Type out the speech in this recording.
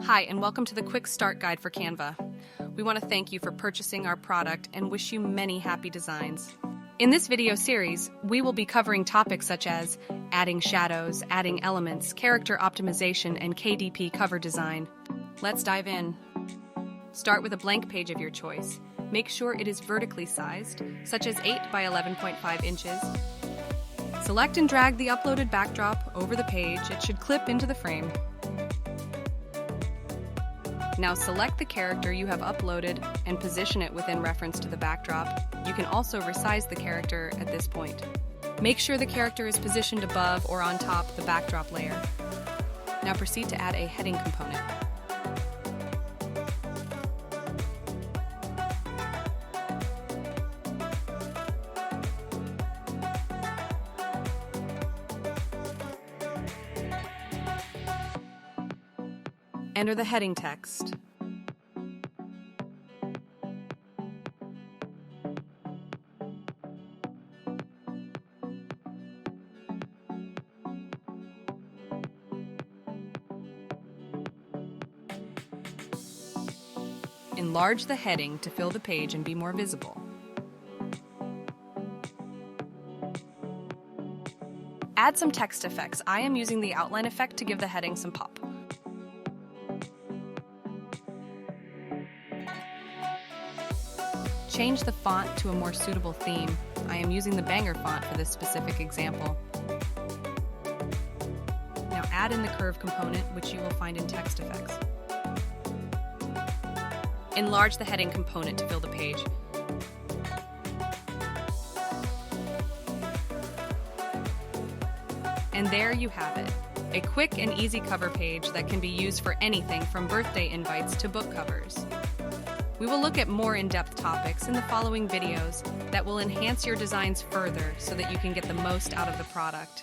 Hi, and welcome to the Quick Start Guide for Canva. We want to thank you for purchasing our product and wish you many happy designs. In this video series, we will be covering topics such as adding shadows, adding elements, character optimization, and KDP cover design. Let's dive in. Start with a blank page of your choice. Make sure it is vertically sized, such as 8 by 11.5 inches. Select and drag the uploaded backdrop over the page. It should clip into the frame. Now select the character you have uploaded and position it within reference to the backdrop. You can also resize the character at this point. Make sure the character is positioned above or on top the backdrop layer. Now proceed to add a heading component. Enter the heading text. Enlarge the heading to fill the page and be more visible. Add some text effects. I am using the outline effect to give the heading some pop. Change the font to a more suitable theme. I am using the Banger font for this specific example. Now add in the curve component, which you will find in text effects. Enlarge the heading component to fill the page. And there you have it, a quick and easy cover page that can be used for anything from birthday invites to book covers. We will look at more in-depth topics in the following videos that will enhance your designs further so that you can get the most out of the product.